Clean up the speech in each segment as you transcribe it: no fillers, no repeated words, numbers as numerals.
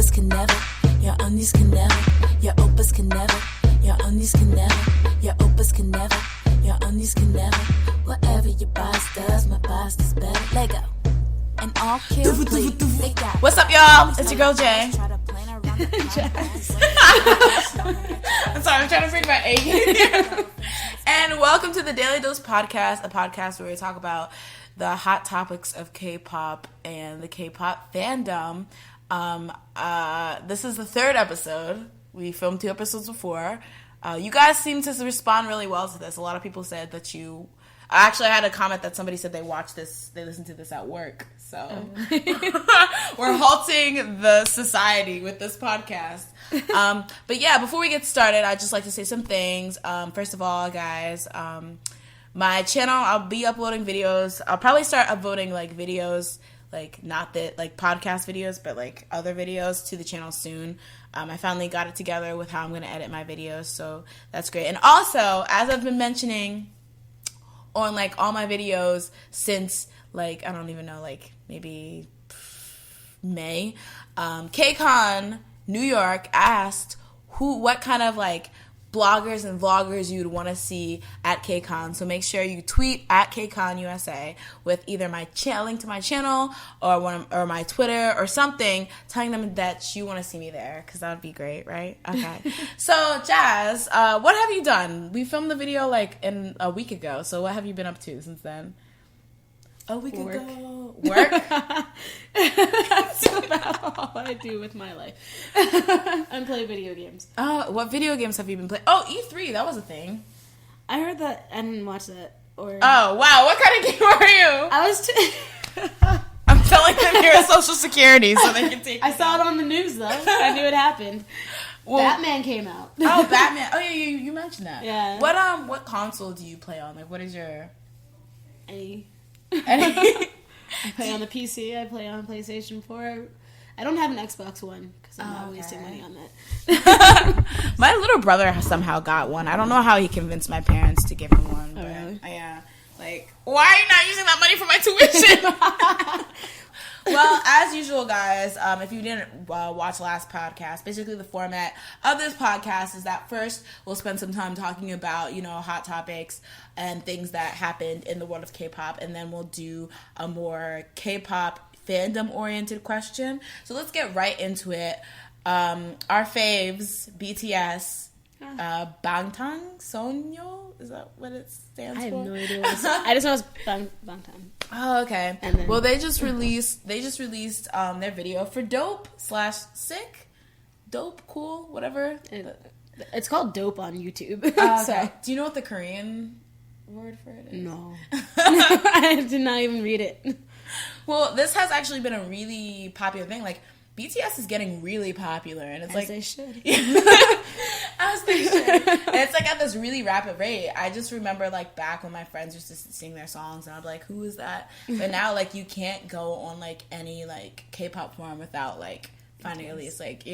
oppas can never, your undies can never, your oppas can never, your undies can never, your oppas can never, your undies can never. Whatever your boss does, my boss does better. Let go. And all kill, please. What's up, y'all? It's your girl, Jay. I'm sorry, I'm trying to bring my A here. And welcome to the Daily Dose Podcast, a podcast where we talk about the hot topics of K-pop and the K-pop fandom. This is the third episode. We filmed 2 episodes before. You guys seem to respond really well to this. A lot of people said that you... Actually, I had a comment that somebody said they watched this, they listened to this at work. So we're halting the society with this podcast. But yeah, before we get started, I'd just like to say some things. First of all, guys, my channel, I'll be uploading videos. I'll probably start uploading like videos, like not that like podcast videos, but like other videos to the channel soon. I finally got it together with how I'm going to edit my videos, so that's great. And also, as I've been mentioning on like all my videos since like, I don't even know, like maybe May, KCON New York asked what kind of like bloggers and vloggers you'd want to see at KCON. So make sure you tweet at KCON USA with either my link to my channel or my Twitter or something, telling them that you want to see me there, because that would be great, right? Okay. So Jazz, what have you done? We filmed the video like a week ago. So what have you been up to since then? A week ago. Work? That's about all I do with my life. And play video games. What video games have you been playing? Oh, E3, that was a thing. I heard that. I didn't watch that. Oh, wow. What kind of game are you? I was... I'm telling them you're Social Security so they can take I saw it on the news, though. I knew it happened. Well, Batman came out. Oh, Batman. Oh, yeah, you mentioned that. Yeah. What console do you play on? Like, what is your... Any? I play on the PC. I play on PlayStation 4. I don't have an Xbox One because I'm not wasting money on that. My little brother somehow got one. I don't know how he convinced my parents to give him one. Oh, really? Yeah. Like, why are you not using that money for my tuition? Well, as usual, guys, if you didn't watch last podcast, basically the format of this podcast is that first we'll spend some time talking about, hot topics and things that happened in the world of K-pop, and then we'll do a more K-pop fandom-oriented question. So let's get right into it. Our faves, BTS, Bangtan Sonyeol, is that what it stands for? I have no idea what it is. I just know it's Bangtan. Oh, okay. Then, well, they just released their video for Dope/Sick. Dope, cool, whatever. It's called Dope on YouTube. Okay. So. Do you know what the Korean word for it is? No. I did not even read it. Well, this has actually been a really popular thing. Like, BTS is getting really popular, and it's as they should. As they should. And it's like at this really rapid rate. I just remember like back when my friends used to sing their songs, and I'd be like, "Who is that?" But now like you can't go on like any like K-pop forum without like finding at least like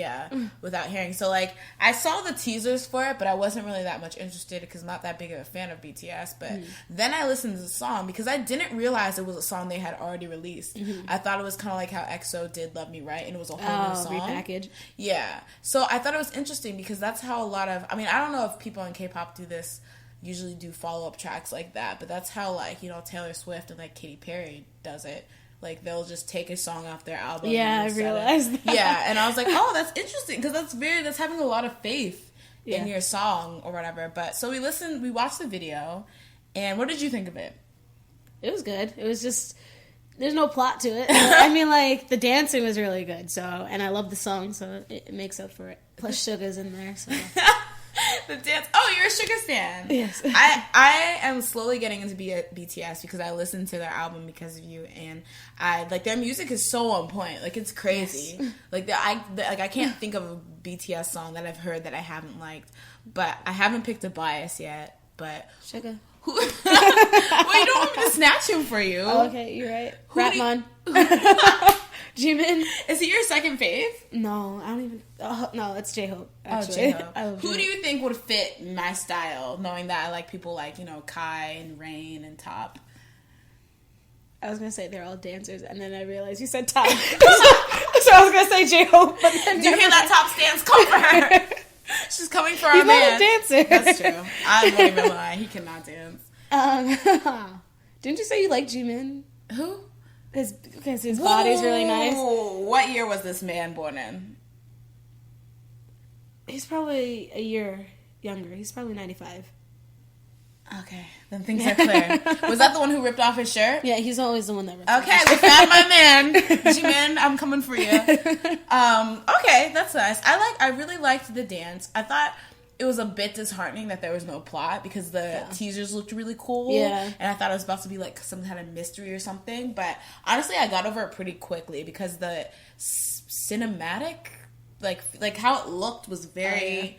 without hearing. So like I saw the teasers for it, but I wasn't really that much interested because I'm not that big of a fan of BTS. But then I listened to the song because I didn't realize it was a song they had already released. I thought it was kind of like how EXO did "Love Me Right," and it was a whole new song. Repackaged. Yeah. So I thought it was interesting because that's how a lot of, I mean, I don't know if people in K-pop do this, usually do follow-up tracks like that, but that's how like, Taylor Swift and like Katy Perry does it. Like, they'll just take a song off their album. Yeah, I realized that. Yeah, and I was like, oh, that's interesting, because that's having a lot of faith in your song or whatever. But, so we watched the video, and what did you think of it? It was good. It was just, there's no plot to it. I mean, like, the dancing was really good, and I love the song, so it makes up for it. Plus, Suga's in there, so... The dance. Oh, you're a Sugar fan. Yes. I am slowly getting into BTS because I listened to their album because of you, and their music is so on point. Like, it's crazy. Yes. Like I can't think of a BTS song that I've heard that I haven't liked, but I haven't picked a bias yet. But Sugar. Well, you don't want me to snatch him for you. Oh, okay, you're right. Ratman. Jimin. Is he your second fave? No, I don't even... no, it's J-Hope, actually. Oh, J-Hope. Who do you think would fit my style, knowing that I like people like, Kai and Rain and Top? I was going to say they're all dancers, and then I realized you said Top. I was So I was gonna say J-Hope, but then do you hear that top stance? Come for her. She's coming for our man. He's not a dancer. That's true. I won't even lie. He cannot dance. Didn't you say you like Jimin? Who? His body's really nice. What year was this man born in? He's probably a year younger. He's probably 95. Okay, then things are clear. Was that the one who ripped off his shirt? Yeah, he's always the one that ripped Okay, off we found my man. G-Man, I'm coming for you. Okay, that's nice. I really liked the dance. I thought it was a bit disheartening that there was no plot because the teasers looked really cool. Yeah. And I thought it was about to be like some kind of mystery or something. But honestly, I got over it pretty quickly because the cinematic, like how it looked was very...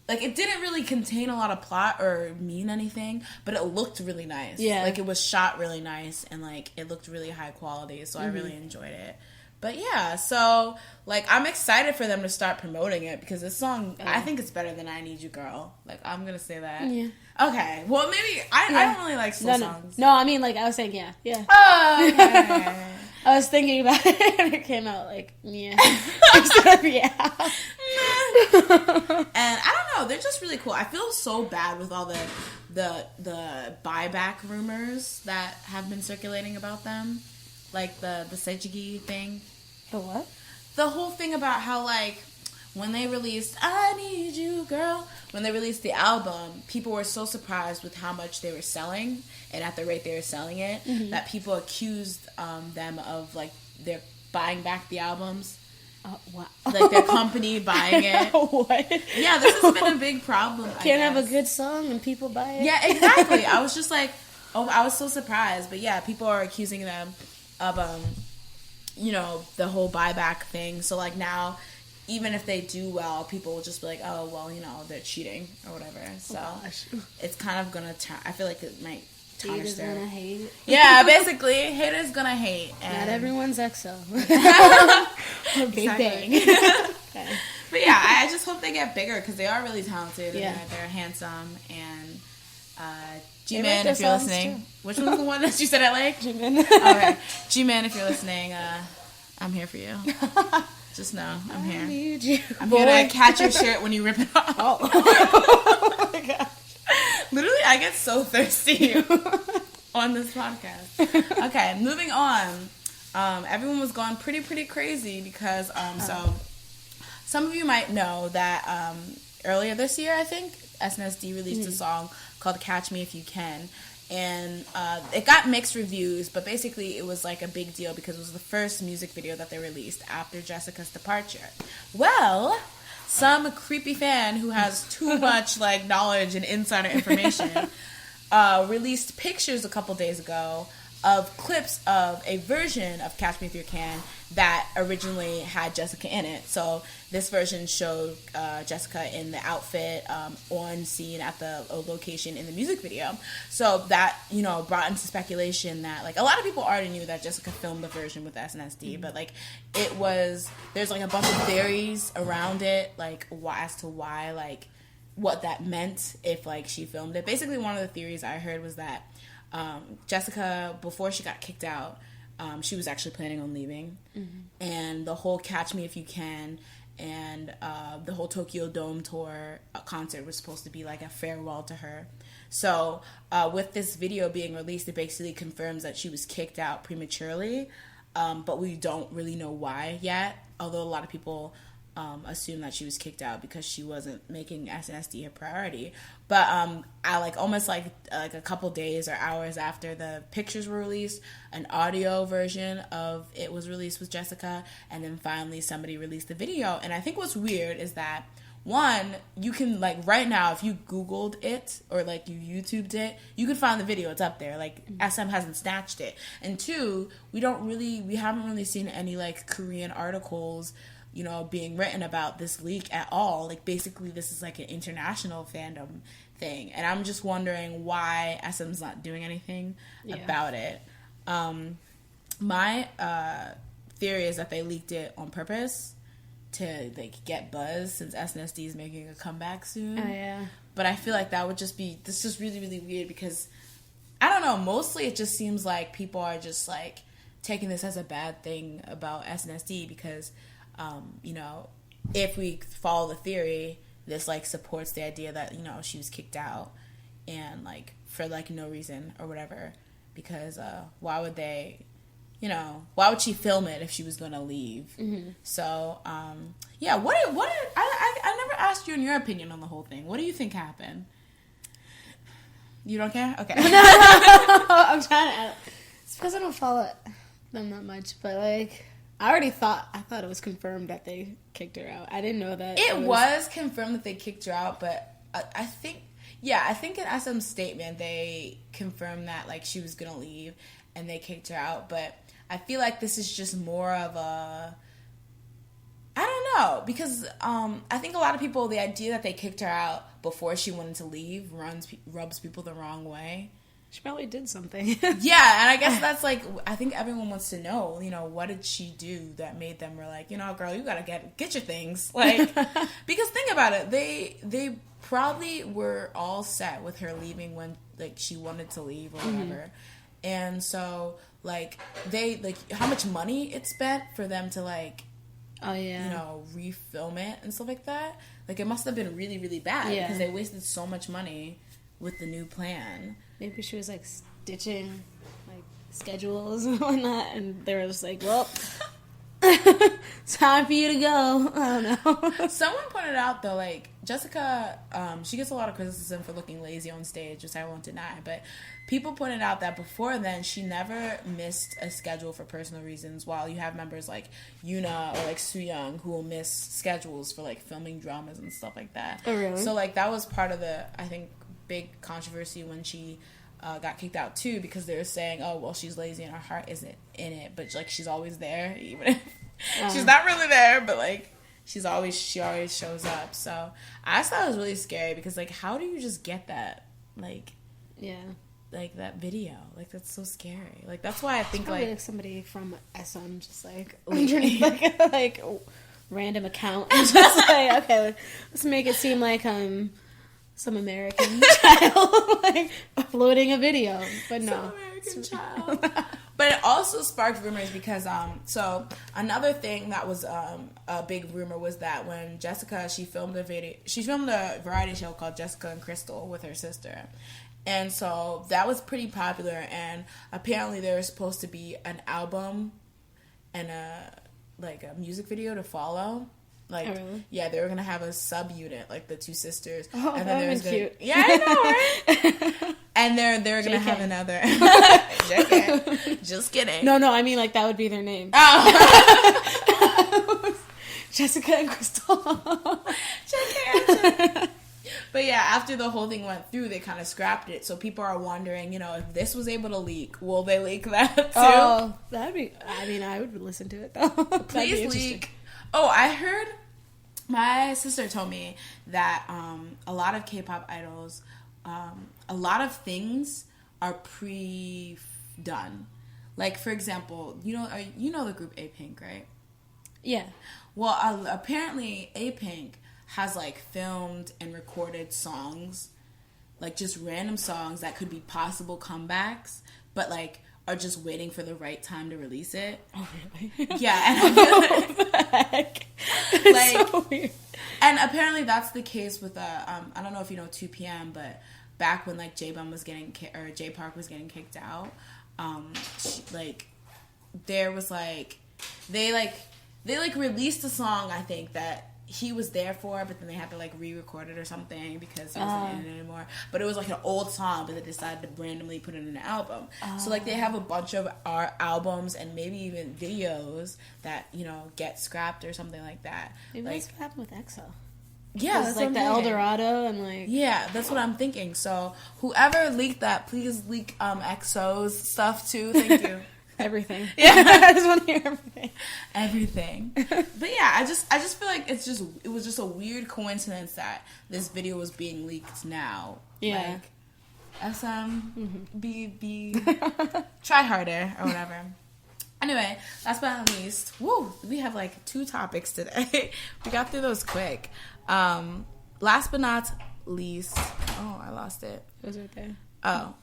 Like, it didn't really contain a lot of plot or mean anything, but it looked really nice. Yeah. Like, it was shot really nice, and, like, it looked really high quality, so I really enjoyed it. But, yeah, so, like, I'm excited for them to start promoting it, because this song, I think it's better than I Need You Girl. Like, I'm gonna say that. Yeah. Okay, well, maybe, I don't really like slow songs. No, I mean, like, I was saying, yeah. Oh, okay. I was thinking about it, and it came out like, yeah. Instead of yeah. And I don't know, they're just really cool. I feel so bad with all the buyback rumors that have been circulating about them. Like the Sejigi thing. The what? The whole thing about how, like, when they released I Need You Girl, when they released the album, people were so surprised with how much they were selling and at the rate they were selling it, that people accused them of, like, they're buying back the albums. Wow. Like, their company buying it. What? Yeah, this has been a big problem. Can't have a good song and people buy it? Yeah, exactly. I was just like, oh, I was so surprised. But yeah, people are accusing them of, you know, the whole buyback thing. So, like, now, even if they do well, people will just be like, oh, well, you know, they're cheating or whatever. So, it's kind of going to, I feel like it might tarnish Haters their... gonna hate. Yeah, basically, haters gonna hate. And... Not everyone's EXO. Or Big Bang. Okay. But yeah, I just hope they get bigger because they are really talented and Yeah. they're handsome. And They G-Man, write their if you're songs, listening, too. which one's the one that you said I like? Jimin. Okay, G-Man, if you're listening, I'm here for you. Just know I'm here. I need you. I'm here to catch your shirt when you rip it off. Oh my gosh. Literally, I get so thirsty on this podcast. Okay, moving on. Everyone was going pretty crazy because so some of you might know that earlier this year, I think SNSD released a song called "Catch Me If You Can," and it got mixed reviews, but basically it was like a big deal because it was the first music video that they released after Jessica's departure. Well, some creepy fan who has too much like knowledge and insider information released pictures a couple days ago of clips of a version of Catch Me If You Can that originally had Jessica in it. So this version showed Jessica in the outfit on scene at the location in the music video. So that, you know, brought into speculation that, like, a lot of people already knew that Jessica filmed the version with SNSD, but, like, it was, there's, like, a bunch of theories around it, like, as to why, like, what that meant if, like, she filmed it. Basically, one of the theories I heard was that Jessica, before she got kicked out, she was actually planning on leaving. And the whole Catch Me If You Can and the whole Tokyo Dome tour concert was supposed to be like a farewell to her. So with this video being released, it basically confirms that she was kicked out prematurely, but we don't really know why yet, although a lot of people assume that she was kicked out because she wasn't making SNSD a priority. But I like almost like a couple days or hours after the pictures were released, an audio version of it was released with Jessica, and then finally somebody released the video. And I think what's weird is that, one, you can, like, right now, if you Googled it or, like, you YouTubed it, you can find the video. It's up there. Like, SM hasn't snatched it. And two, we haven't really seen any, like, Korean articles, you know, being written about this leak at all. Like, basically, this is, like, an international fandom thing. And I'm just wondering why SM's not doing anything about it. My theory is that they leaked it on purpose to, like, get buzz since SNSD is making a comeback soon. Oh, yeah. But I feel like that would just be, this is really, really weird because, I don't know, mostly it just seems like people are just, like, taking this as a bad thing about SNSD because, you know, if we follow the theory, this, like, supports the idea that, you know, she was kicked out and, like, for, like, no reason or whatever. Because why would they, you know, why would she film it if she was going to leave? Mm-hmm. So, yeah, I never asked you in your opinion on the whole thing. What do you think happened? You don't care? Okay. I'm trying to... It's because I don't follow them that much, but, like... I thought it was confirmed that they kicked her out. I didn't know that. It was confirmed that they kicked her out, but I think in SM's statement they confirmed that, like, she was gonna leave and they kicked her out. But I feel like this is just more of a, I don't know, because I think a lot of people, the idea that they kicked her out before she wanted to leave rubs people the wrong way. She probably did something. Yeah, and I guess that's, like, I think everyone wants to know, you know, what did she do that made them were like, you know, girl, you gotta get your things. Like, because think about it, they probably were all set with her leaving when, like, she wanted to leave or whatever. Mm-hmm. And so, like, how much money it spent for them to, like, oh, yeah, you know, refilm it and stuff like that. Like, it must have been really, really bad because they wasted so much money with the new plan. Maybe she was, like, stitching, like, schedules and whatnot, and they were just like, well, it's time for you to go. I don't know. Someone pointed out, though, like, Jessica, she gets a lot of criticism for looking lazy on stage, which I won't deny, but people pointed out that before then, she never missed a schedule for personal reasons, while you have members like Yuna or, like, Sooyoung who will miss schedules for, like, filming dramas and stuff like that. Oh, really? So, like, that was part of the, I think, big controversy when she got kicked out too, because they were saying, oh, well, she's lazy and her heart isn't in it, but, like, she's always there, even if she's not really there, but, like, she always shows up. So I just thought it was really scary because, like, how do you just get that, like, like, that video? Like, that's so scary. Like, that's why I think, like somebody from SM just, like, underneath, like random account and just like, okay, let's make it seem like some American child, like, uploading a video. But no. Some American child. But it also sparked rumors because, so another thing that was a big rumor was that when Jessica, she filmed a variety show called Jessica and Crystal with her sister. And so that was pretty popular, and apparently there was supposed to be an album and a music video to follow. Like, oh, really? Yeah, they were gonna have a sub-unit, like the two sisters. Oh, and then that was cute. Yeah, I know, right? And they're gonna have another. JK. Just kidding. No, I mean, like, that would be their name. Oh. Jessica and Crystal. JK. But yeah, after the whole thing went through, they kind of scrapped it. So people are wondering, you know, if this was able to leak, will they leak that too? Oh, that'd be. I mean, I would listen to it though. Please leak. Oh, I heard. My sister told me that a lot of K-pop idols, a lot of things are pre-done. Like, for example, you know the group A-Pink, right? Yeah. Well, apparently A-Pink has, like, filmed and recorded songs, like, just random songs that could be possible comebacks, but, like, are just waiting for the right time to release it. Oh, really? Yeah, and I feel like, it's so weird. And apparently that's the case with I don't know if you know 2PM, but back when, like, J-Park was getting kicked out, there was, like, they released a song, I think, that he was there for, but then they had to, like, re-record it or something because he wasn't in it anymore. But it was, like, an old song, but they decided to randomly put it in an album. So, like, they have a bunch of our albums and maybe even videos that, you know, get scrapped or something like that. Maybe like, that's what happened with EXO. Yeah, it's like the El Dorado and, like... Yeah, that's what I'm thinking. So, whoever leaked that, please leak EXO's stuff, too. Thank you. Everything. Yeah. I just want to hear everything. But yeah, I just feel like it was just a weird coincidence that this video was being leaked now. Yeah. Like, be try harder or whatever. Anyway, last but not least, we have, like, 2 topics today. We got through those quick. Last but not least, I lost it. It was right there. Oh.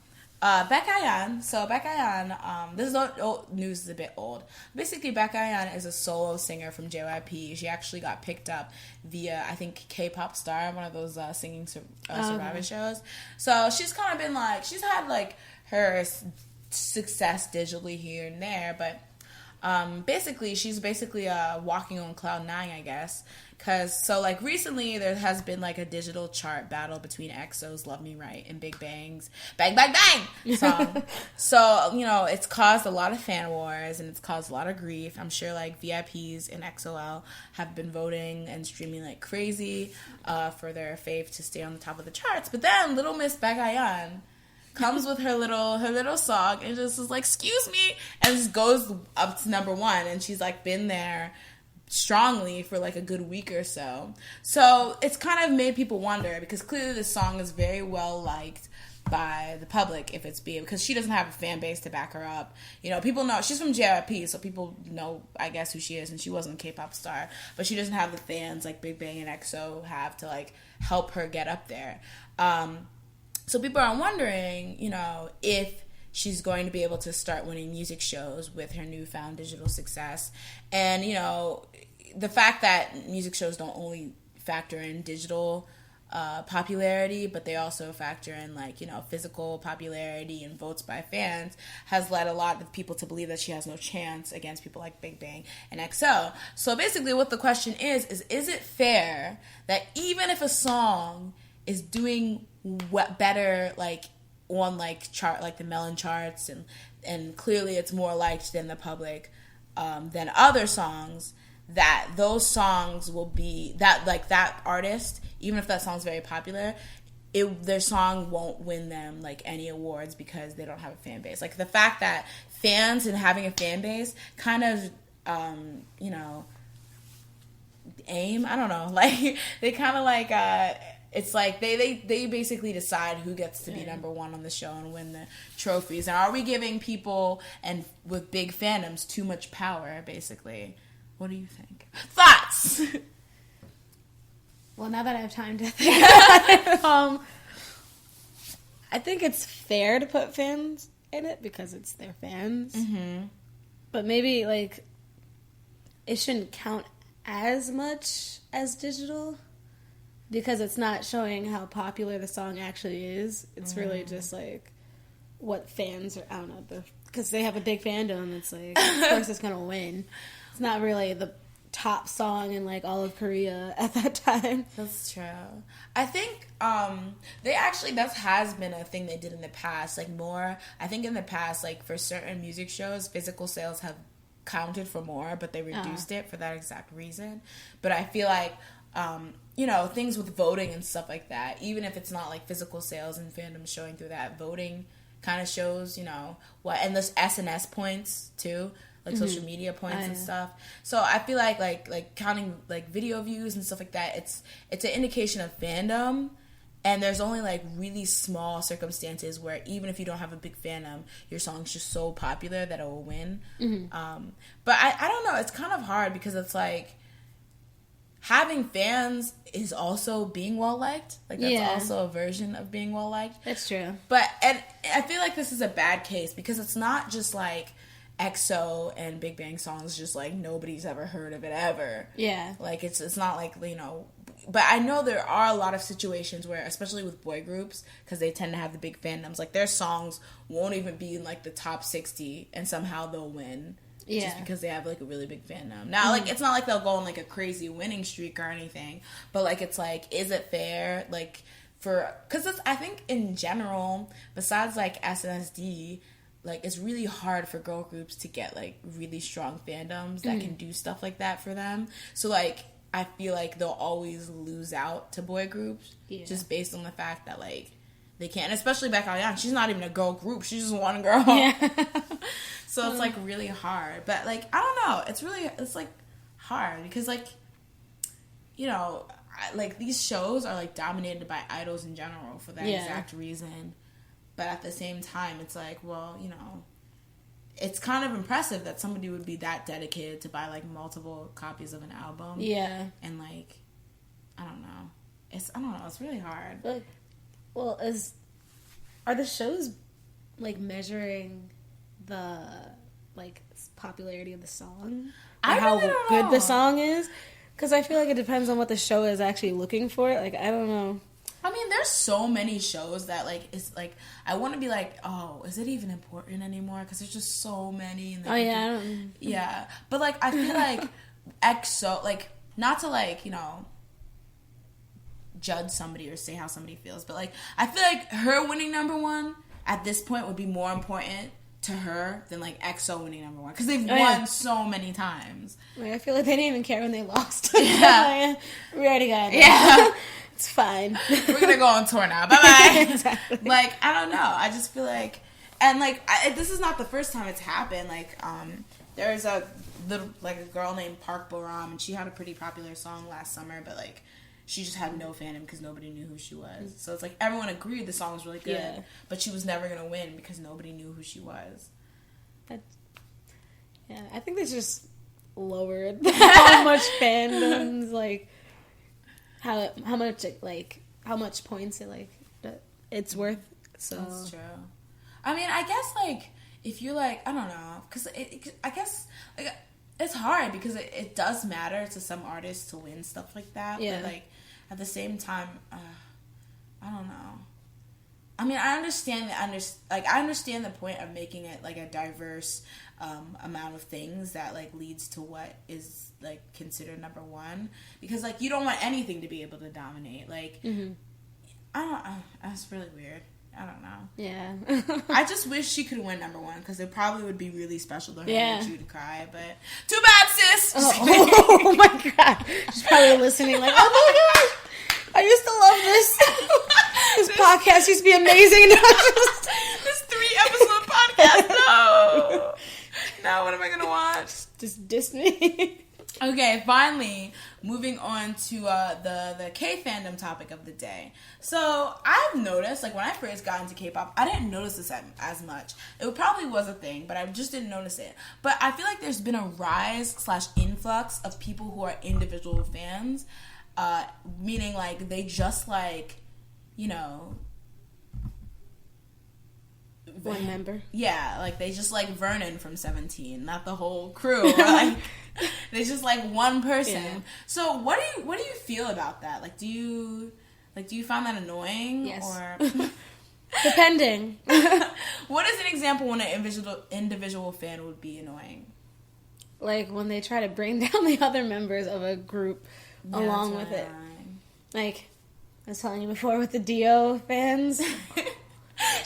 Baekhyun. So Baekhyun, this is old news, is a bit old. Basically, Baekhyun is a solo singer from JYP. She actually got picked up via, I think, K-pop Star, one of those singing Survivor shows. So she's kind of been like, she's had like her success digitally here and there, but basically she's basically walking on cloud 9, I guess. Cause so like recently there has been like a digital chart battle between EXO's Love Me Right and Big Bang's Bang Bang Bang song. So, you know, it's caused a lot of fan wars and it's caused a lot of grief. I'm sure like VIPs and XOL have been voting and streaming like crazy for their fave to stay on the top of the charts. But then Little Miss Baekhyun comes with her little song and just is like, excuse me, and just goes up to number 1, and she's like been there strongly for like a good week or so. So it's kind of made people wonder, because clearly this song is very well liked by the public, if it's because she doesn't have a fan base to back her up. You know, people know she's from JYP, so people know, I guess, who she is, and she wasn't a K-pop star, but she doesn't have the fans like Big Bang and EXO have to like help her get up there. So people are wondering, you know, if she's going to be able to start winning music shows with her newfound digital success. And, you know, the fact that music shows don't only factor in digital popularity, but they also factor in, like, you know, physical popularity and votes by fans, has led a lot of people to believe that she has no chance against people like Big Bang and EXO. So basically what the question is it fair that even if a song is doing better, like, on like chart, like the Melon charts, and clearly it's more liked than the public than other songs, that those songs will be that, like, that artist, even if that song's very popular, their song won't win them like any awards because they don't have a fan base. Like, the fact that fans and having a fan base kind of you know, I don't know, like they kind of like it's like they basically decide who gets to be number 1 on the show and win the trophies. And are we giving people and with big fandoms too much power, basically? What do you think? Thoughts? Well, now that I have time to think about it, I think it's fair to put fans in it because it's their fans. Mm-hmm. But maybe, like, it shouldn't count as much as digital, because it's not showing how popular the song actually is. It's really just, like, what fans are, I don't know, because they have a big fandom, it's like, of course it's going to win. It's not really the top song in, like, all of Korea at that time. That's true. I think that has been a thing they did in the past. Like, more, I think in the past, like, for certain music shows, physical sales have counted for more, but they reduced it for that exact reason. But I feel like you know, things with voting and stuff like that, even if it's not like physical sales and fandom showing through that, voting kind of shows, you know, what, and those SNS points too, like social media points and stuff. So I feel like counting like video views and stuff like that, it's an indication of fandom. And there's only like really small circumstances where even if you don't have a big fandom, your song's just so popular that it will win. But I don't know, it's kind of hard because it's like, having fans is also being well liked. Like, that's also a version of being well liked. That's true. But, and I feel like this is a bad case because it's not just like EXO and Big Bang songs, just like nobody's ever heard of it ever. Yeah. Like, it's not like, you know, but I know there are a lot of situations where, especially with boy groups, because they tend to have the big fandoms, like their songs won't even be in like the top 60 and somehow they'll win. Yeah. Just because they have, like, a really big fandom. Now, like, it's not like they'll go on, like, a crazy winning streak or anything. But, like, it's like, is it fair? Like, because I think in general, besides, like, SNSD, like, it's really hard for girl groups to get, like, really strong fandoms that can do stuff like that for them. So, like, I feel like they'll always lose out to boy groups. Yeah. Just based on the fact that, like, they can't. Especially Baekhyun. She's not even a girl group. She's just one girl. Yeah. So it's, like, really hard. But, like, I don't know. It's, like, hard. Because, like, you know, like, these shows are, like, dominated by idols in general for that exact reason. But at the same time, it's like, well, you know, it's kind of impressive that somebody would be that dedicated to buy, like, multiple copies of an album. Yeah. And, like, I don't know. It's really hard. Well, are the shows like measuring the like popularity of the song, I how really don't good know. the song is, because I feel like it depends on what the show is actually looking for. Like, I don't know. I mean, there's so many shows that, like, it's, like, I want to be like, oh, is it even important anymore? Because there's just so many. And Oh, yeah, I don't... Yeah. But, like, I feel like EXO, like, not to, like, you know, judge somebody or say how somebody feels, but, like, I feel like her winning number one at this point would be more important to her than, like, EXO winning number one. Because they've won so many times. Like, I feel like they didn't even care when they lost. Yeah. Like, we already got it. Yeah. It's fine. We're gonna go on tour now. Bye-bye. Exactly. Like, I don't know. I just feel like... And, like, this is not the first time it's happened. Like, there's a little... Like, a girl named Park Bo-ram, and she had a pretty popular song last summer, but, like, she just had no fandom because nobody knew who she was. So it's like, everyone agreed the song was really good, but she was never gonna win because nobody knew who she was. Yeah, I think they just lowered how much fandoms, like... How much points it like it's worth. So that's true. I mean, I guess like if you're like, I don't know, because I guess like it's hard because it does matter to some artists to win stuff like that. Yeah. But like at the same time, I don't know. I mean, I understand the point of making it like a diverse amount of things that like leads to what is like considered number one, because like you don't want anything to be able to dominate. Like I don't. That's really weird. I don't know. Yeah. I just wish she could win number one because it probably would be really special to her Yeah. and she would cry. But too bad, sis. Oh my god. She's probably listening like, oh my gosh, I used to love this. This podcast used to be amazing. This 3-episode podcast. No. Now what am I gonna watch? Just diss me. Okay, finally, moving on to the K fandom topic of the day. So, I've noticed, like, when I first got into K-pop, I didn't notice this as much. It probably was a thing, but I just didn't notice it. But I feel like there's been a rise/influx of people who are individual fans, meaning, like, they just, like, you know... One member. Yeah, like they just like Vernon from 17, not the whole crew. Or like they just like one person. Yeah. So what do you feel about that? Like do you find that annoying? Yes. Or depending. What is an example when an individual fan would be annoying? Like when they try to bring down the other members of a group along with it. Like I was telling you before with the Dio fans.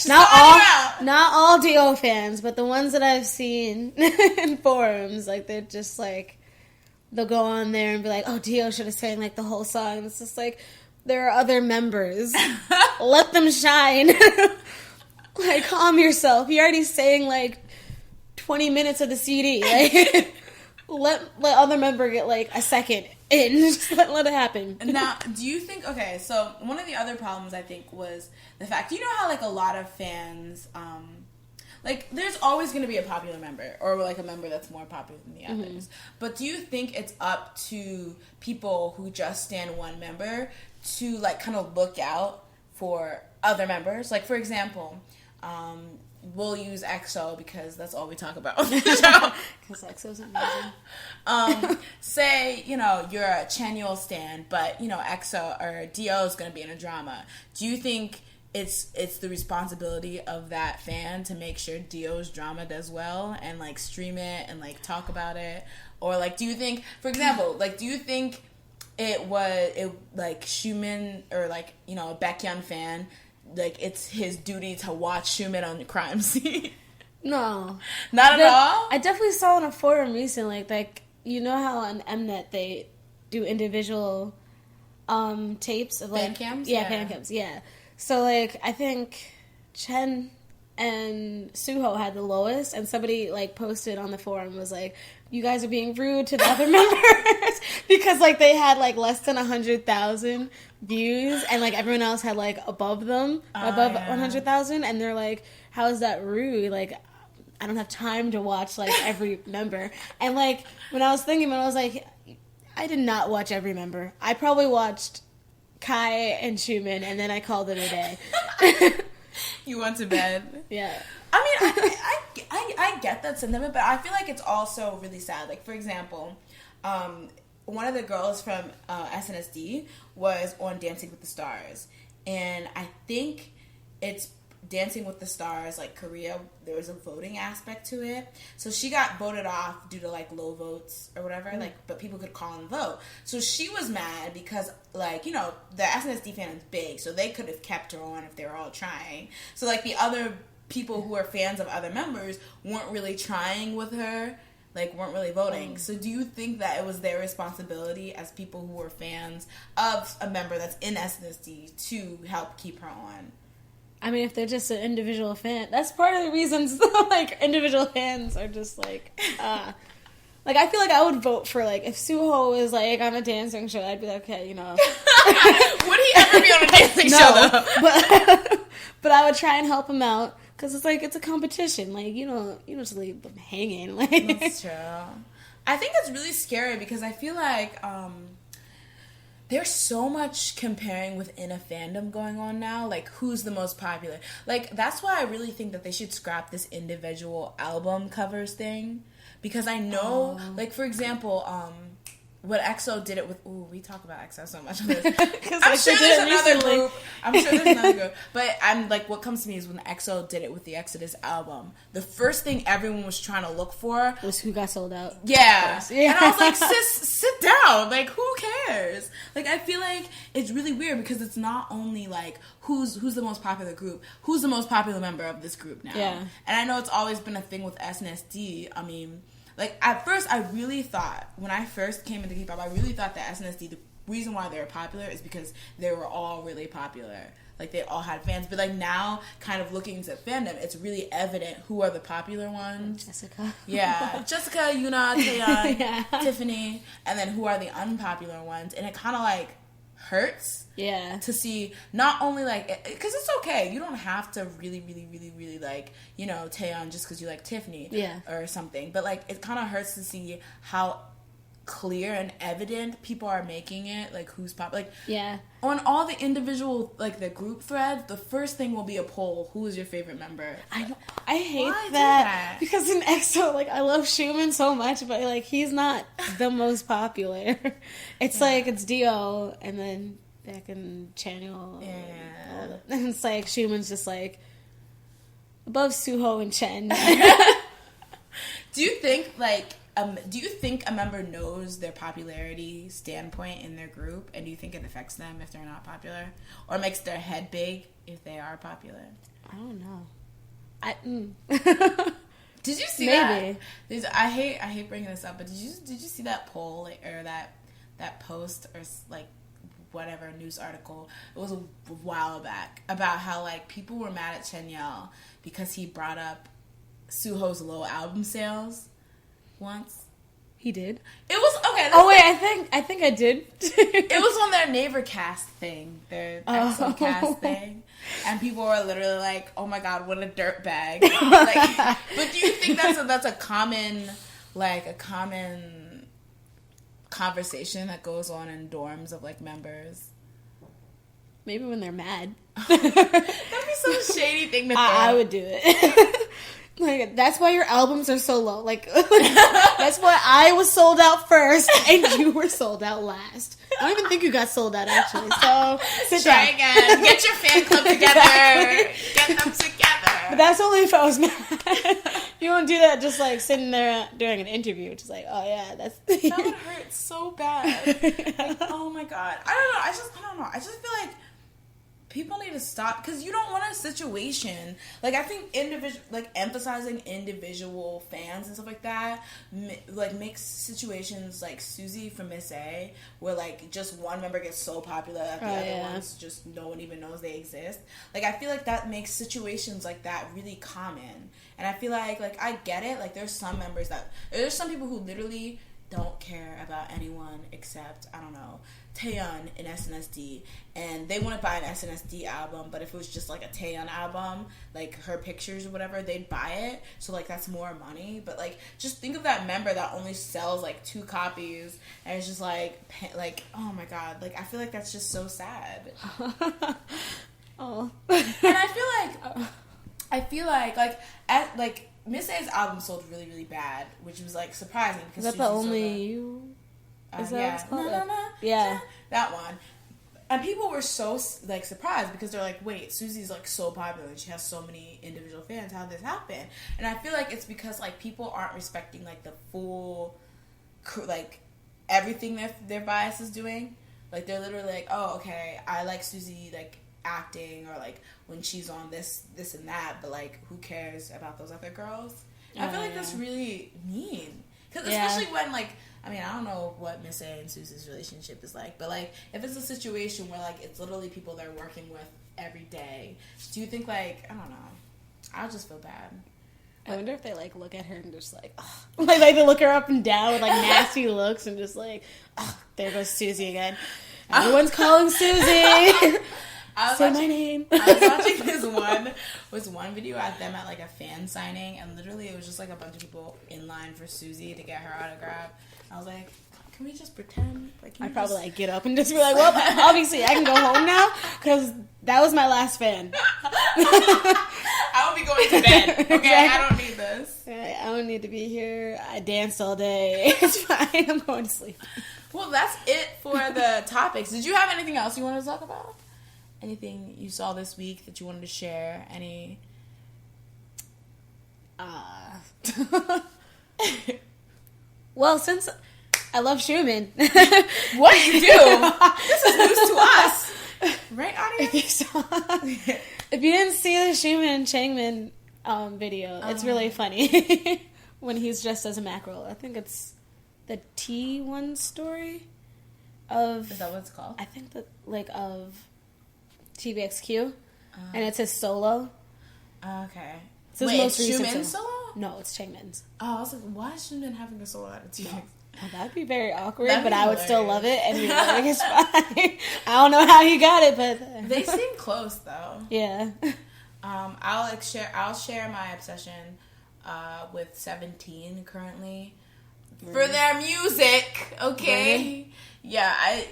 Not all Dio fans, but the ones that I've seen in forums, like they're just like they'll go on there and be like, "Oh, Dio should have sang like the whole song." And it's just like there are other members, let them shine. Like calm yourself. You already sang like 20 minutes of the CD. Like let other member get like a second in. Just let it happen. Now, do you think, okay, so one of the other problems I think was the fact, you know how like a lot of fans, like there's always going to be a popular member or like a member that's more popular than the others. But do you think it's up to people who just stand one member to like kind of look out for other members? Like for example, we'll use EXO because that's all we talk about on the show. Because EXO's amazing. Say, you know, you're a Chanyeol stan, but, you know, EXO or Dio is going to be in a drama. Do you think it's the responsibility of that fan to make sure Dio's drama does well and, like, stream it and, like, talk about it? Or, like, do you think, for example, like, do you think it like, Xiumin or, like, you know, a Baekhyun fan, like, it's his duty to watch Xiumin on the crime scene? No. Not at all? I definitely saw on a forum recently, like, you know how on Mnet they do individual tapes of, like... Fan cams? Yeah, fan cams, yeah. So, like, I think Chen and Suho had the lowest, and somebody, like, posted on the forum, was like, you guys are being rude to the other members, because, like, they had, like, less than 100,000 views, and, like, everyone else had, like, above them, above 100,000, and they're like, how is that rude? Like, I don't have time to watch, like, every member. And, like, when I was thinking about it, I was like, I did not watch every member. I probably watched Kai and Xiumin, and then I called it a day. You went to bed? Yeah. I mean, I get that sentiment, but I feel like it's also really sad. Like, for example, one of the girls from SNSD was on Dancing with the Stars, and I think it's Dancing with the Stars, like Korea, there was a voting aspect to it. So she got voted off due to like low votes or whatever, like, but people could call and vote. So she was mad because, like, you know, the SNSD fan is big, so they could have kept her on if they were all trying. So like the other people who are fans of other members weren't really trying with her, like weren't really voting. So do you think that it was their responsibility as people who were fans of a member that's in SNSD to help keep her on? I mean, if they're just an individual fan, that's part of the reasons, like, individual fans are just, like, like, I feel like I would vote for, like, if Suho was, like, on a dancing show, I'd be like, okay, you know. Would he ever be on a dancing show, though? But I would try and help him out, because it's, like, it's a competition. Like, you don't just leave them hanging. Like. That's true. I think it's really scary, because I feel like, there's so much comparing within a fandom going on now. Like, who's the most popular? Like, that's why I really think that they should scrap this individual album covers thing. Because I know, like, for example, when EXO did it with... Ooh, we talk about EXO so much on this. I'm sure there's another group. I'm sure there's another group. But I'm like, what comes to me is when EXO did it with the Exodus album, the first thing everyone was trying to look for... was who got sold out. Yeah. And I was like, sis, sit down. Like, who cares? Like, I feel like it's really weird because it's not only, like, who's the most popular group, who's the most popular member of this group now. Yeah. And I know it's always been a thing with SNSD. I mean... Like, at first, I really thought, when I first came into K-pop, I really thought that SNSD, the reason why they were popular is because they were all really popular. Like, they all had fans. But, like, now, kind of looking into fandom, it's really evident who are the popular ones. Jessica. Yeah. Jessica, Yuna, Taeyeon, Yeah. Tiffany. And then who are the unpopular ones. And it kind of, like, hurts. Yeah. To see not only, like, because it's okay. You don't have to really, like, you know, Taeyeon just because you like Tiffany. Yeah. Or something. But, like, it kind of hurts to see how clear and evident people are making it, like, who's pop. Like, yeah. On all the individual, like, the group threads, the first thing will be a poll. Who is your favorite member? I hate Why do that? Because in EXO, like, I love Schumann so much, but, like, he's not the most popular. It's like, it's Dio, and then back in Channel. Yeah. And it's like, Schumann's just, like, above Suho and Chen. Do you think, like, do you think a member knows their popularity standpoint in their group, and do you think it affects them if they're not popular, or makes their head big if they are popular? I don't know. Did you see Maybe. that? I hate bringing this up, but did you see that poll, like, or that post, or like whatever news article? It was a while back about how, like, people were mad at Chen Yao because he brought up Suho's low album sales once. He did? It was okay. Oh wait, I think I did. It was on their Neighborcast thing, their EXO-cast thing, and people were literally like, "Oh my god, what a dirtbag!" Like, but do you think that's a common conversation that goes on in dorms of, like, members? Maybe when they're mad. That'd be some shady thing to throw. I would do it. Like, that's why your albums are so low. Like, that's why I was sold out first and you were sold out last. I don't even think you got sold out, actually. So, Try again. Get your fan club together. Get them together. But that's only if I was mad. You won't do that just, like, sitting there during an interview. Just like, oh, yeah, that's... That would hurt so bad. Like, oh, my God. I don't know. I just feel like people need to stop, because you don't want a situation, like, I think emphasizing individual fans and stuff like that, like, makes situations like Suzy from Miss A, where, like, just one member gets so popular that the other ones just no one even knows they exist. Like, I feel like that makes situations like that really common, and I feel like I get it, like, there's some people who literally don't care about anyone except, I don't know, Taeyeon in SNSD, and they wouldn't buy an SNSD album, but if it was just, like, a Taeyeon album, like, her pictures or whatever, they'd buy it, so, like, that's more money. But, like, just think of that member that only sells, like, 2 copies, and it's just, like, oh my god, like, I feel like that's just so sad. Oh. And I feel like I feel like Miss A's album sold really, really bad, which was like surprising because is that the only you? Is that yeah. what's called? Yeah, that one. And people were so like surprised because they're like, wait, Susie's like so popular and she has so many individual fans. How did this happen? And I feel like it's because like people aren't respecting like the full, like everything their bias is doing. Like they're literally like, oh, okay, I like Susie like acting or like when she's on this and that, but like who cares about those other girls? I feel like that's really mean because especially when like. I mean, I don't know what Miss A and Susie's relationship is like, but, like, if it's a situation where, like, it's literally people they're working with every day, do you think, like, I don't know, I'll just feel bad. I wonder if they, like, look at her and just, like, ugh. Like, they look her up and down with, like, nasty looks and just, like, ugh, there goes Susie again. Everyone's calling Susie. Say my name. I was watching this one video at them at, like, a fan signing, and literally it was just, like, a bunch of people in line for Susie to get her autograph. I was like, can we just pretend? Like, I'd probably like get up and just be like, well, obviously I can go home now because that was my last fan. I will be going to bed. Okay, exactly. I don't need this. I don't need to be here. I danced all day. It's fine. I'm going to sleep. Well, that's it for the topics. Did you have anything else you wanted to talk about? Anything you saw this week that you wanted to share? Any? Well, since I love Schumann. What do you do? This is news to us. Right, audience? If you didn't see the Schumann Changmin video, it's really funny. When he's dressed as a mackerel. I think it's the T1 story of... Is that what it's called? I think that, like, of TVXQ. And it's his solo. Okay. It's his most recent Schumann solo? No, it's Changmin's. Oh, I was like, why is Schumann having a solo at a TVX? Well, that'd be very awkward, but I would still love it, and like, it's fine. I don't know how he got it, but they seem close though. Yeah. I'll share my obsession with 17 currently for their music. Okay. Yeah.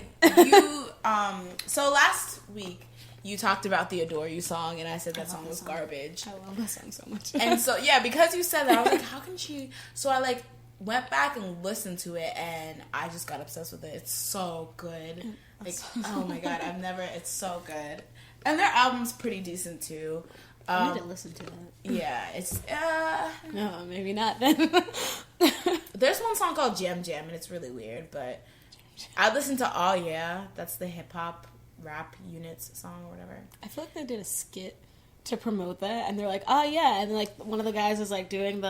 So last week you talked about the Adore You song, and I said that song was garbage. I love that song so much. And so, yeah, because you said that, I was like, how can she... So I, like, went back and listened to it, and I just got obsessed with it. It's so good. Like, oh, my God, It's so good. And their album's pretty decent, too. I need to listen to that. Yeah, it's... No, maybe not then. There's one song called Jam Jam, and it's really weird, but I listened to Oh Yeah. That's the hip-hop rap units song or whatever. I feel like they did a skit to promote that, and they're like, oh yeah, and like one of the guys was like doing the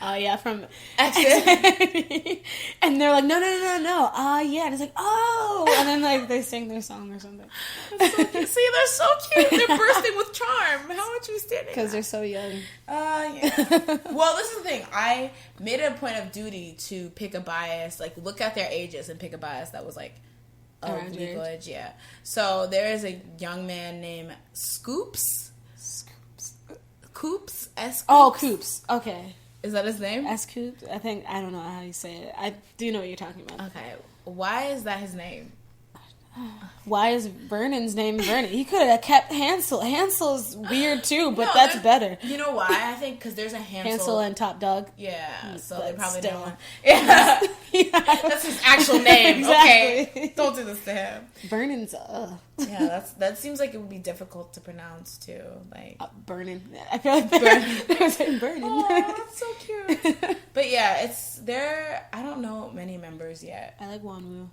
oh yeah from Exit. And they're like, no, oh yeah, and it's like, oh, and then like they sing their song or something. So cute. See, they're so cute. They're bursting with charm. How much are you standing? Because they're so young. Yeah. Well, this is the thing. I made it a point of duty to pick a bias, like look at their ages and pick a bias that was like of legal age. Yeah. So there is a young man named Scoops. Coops? S. Oh, Coops. Okay. Is that his name? S. Coops? I don't know how you say it. I do know what you're talking about. Okay. Why is that his name? Why is Vernon's name Vernon? He could have kept Hansel. Hansel's weird too, but that's better. You know why? I think because there's a Hansel and Top Dog. Yeah, so they probably still. don't want... Yeah. That's his actual name. Exactly. Okay, don't do this to him. Vernon's, Yeah, that seems like it would be difficult to pronounce too. Like Vernon. I feel like they're saying Vernon. Oh, that's so cute. But yeah, it's there. I don't know many members yet. I like Wanwoo.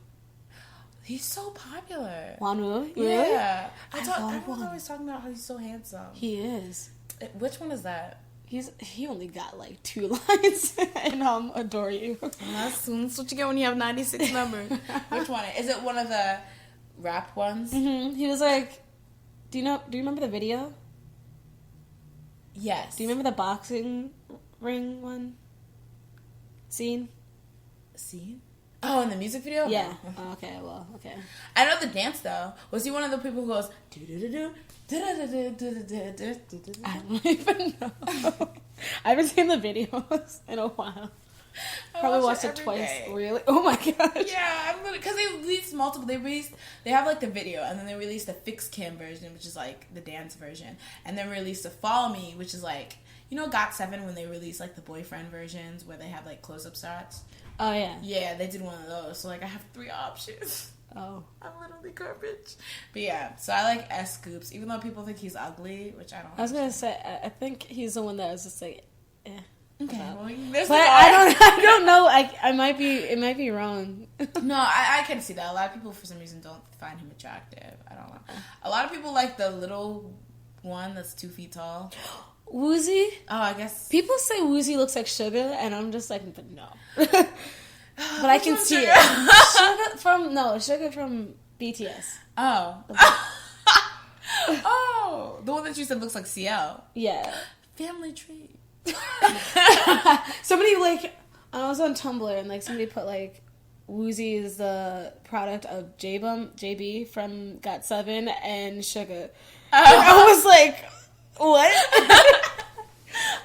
He's so popular. Wanwoo? Really? Yeah. Everyone's always talking about how he's so handsome. He is. Which one is that? He only got like 2 lines in Adore You. That's what you get when you have 96 numbers. Which one? Is it one of the rap ones? Mm-hmm. He was like, do you remember the video? Yes. Do you remember the boxing ring one? Scene? Oh, in the music video? Yeah. Oh, okay, well, okay. I know the dance, though. Was he one of the people who goes... I don't even know. I haven't seen the videos in a while. Probably watched it every twice. day. Really? Oh my gosh. Yeah, I'm because they released multiple. They have like the video, and then they released a fixed cam version, which is like the dance version, and then released a Follow Me, which is like, you know, GOT7 when they released like the boyfriend versions where they have like close up shots. Oh yeah. Yeah, they did one of those. So like I have 3 options. Oh. I'm literally garbage. But yeah, so I like S Scoops, even though people think he's ugly, which I don't. I was gonna say, I think he's the one that was just like, eh. Okay, about. well, there's But no I don't know. It might be wrong. No, I can see that. A lot of people, for some reason, don't find him attractive. I don't know. A lot of people like the little one that's 2 feet tall. Woozy? Oh, I guess. People say Woozy looks like Sugar, and I'm just like, no. But I can see it. Sugar from BTS. Oh. Oh, the one that you said looks like CL. Yeah. Family tree. Somebody I was on Tumblr and somebody put Woozy is the product of JB from GOT7 and Sugar. And I was like, what?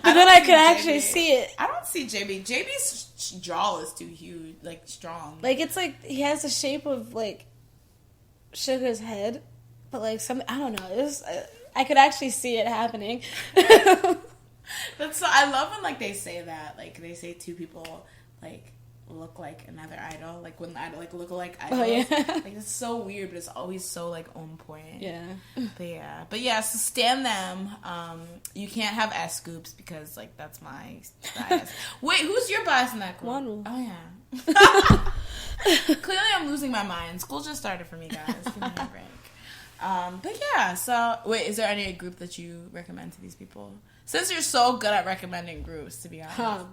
But then I could actually see it. I don't see JB. JB's jaw is too huge, strong. It's he has the shape of Sugar's head, but I don't know. I could actually see it happening. That's so, I love when they say that, they say 2 people look like another idol, when the idol look alike idols. Oh yeah. It's so weird, but it's always so on point. Yeah. But yeah, so stand them. You can't have S Scoops because that's my bias. Wait, who's your bias in that group? Wanu. Oh yeah. Clearly I'm losing my mind. School just started for me, guys. Give me a break. But yeah, so wait, is there any group that you recommend to these people? Since you're so good at recommending groups, to be honest.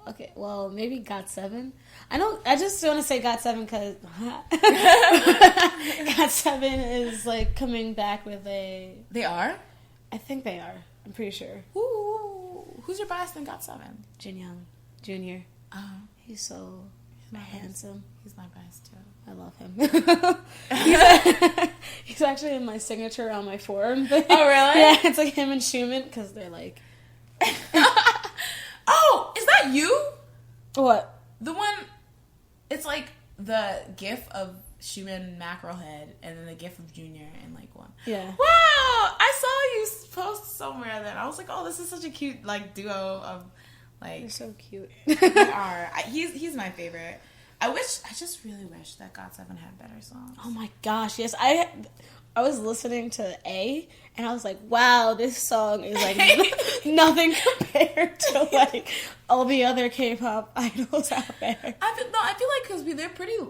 Okay, well, maybe GOT7. I just want to say GOT7 because GOT7 is coming back with a... They are? I think they are. I'm pretty sure. Ooh, who's your bias in GOT7? Jin Young Jr. Oh. He's so handsome. He's my bias too. I love him. He's actually in my signature on my forum thing. Oh, really? Yeah, it's him and Schumann because they're Oh, is that you? What? The one, it's the gif of Schumann mackerel head and then the gif of Junior in one. Yeah. Wow, I saw you post somewhere that I was like, oh, this is such a cute duo of They're so cute. They are. He's my favorite. I just really wish that GOT7 had better songs. Oh my gosh, yes. I was listening to A, and I was like, wow, this song is nothing compared to all the other K-pop idols out there. I feel because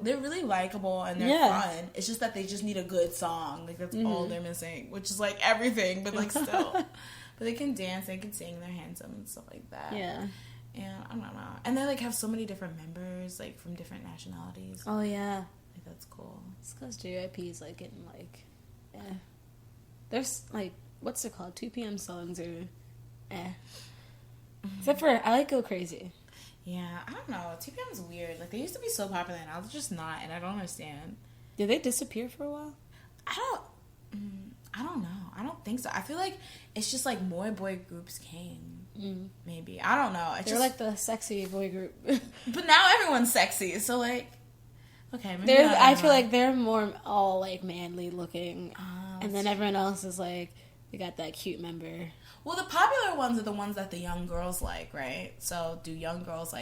they're really likable and they're fun. It's just that they just need a good song. That's all they're missing, which is everything, but still. But they can dance, they can sing, they're handsome and stuff like that. Yeah. And I don't know. And they have so many different members, from different nationalities. Oh yeah. That's cool. It's because JYP is getting eh. There's what's it called? 2 p.m. songs are eh. Except for I like Go Crazy. Yeah, I don't know. 2 p.m. is weird. They used to be so popular, and now they're just not. And I don't understand. Did they disappear for a while? I don't know. I don't think so. I feel it's just more boy groups came. Maybe I don't know. They're the sexy boy group. But now everyone's sexy, so okay. Maybe I feel they're more all manly looking, and then everyone else is they got that cute member. Well, the popular ones are the ones that the young girls right? So do young girls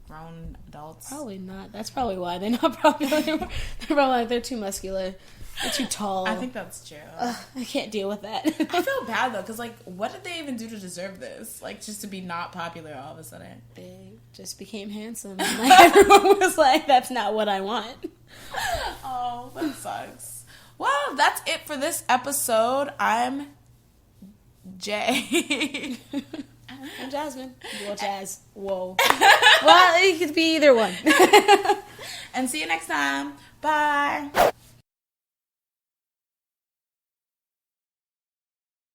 grown adults? Probably not. That's probably why they're not popular anymore. They're probably they're too muscular. They're too tall. I think that's true. I can't deal with that. I feel bad though, because what did they even do to deserve this? Just to be not popular all of a sudden. They just became handsome. And, everyone was that's not what I want. Oh, that sucks. Well, that's it for this episode. I'm Jay. I'm Jasmine. Well, Jazz. Whoa. Well, it could be either one. And see you next time. Bye.